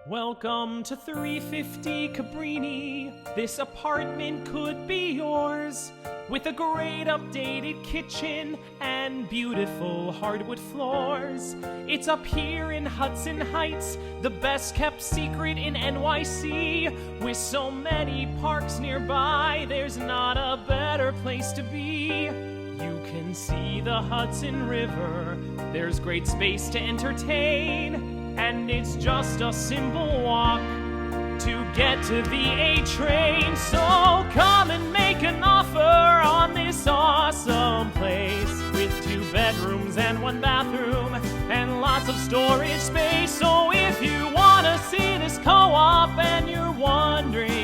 Welcome to 350 Cabrini. This apartment could be yours, with a great updated kitchen and beautiful hardwood floors. It's up here in Hudson Heights, the best kept secret in NYC. With so many parks nearby, there's not a better place to be. You can see the Hudson River, there's great space to entertain, and it's just a simple walk to get to the A train. So come and make an offer on this awesome place, with 2 bedrooms and 1 bathroom and lots of storage space. So if you wanna see this co-op and you're wondering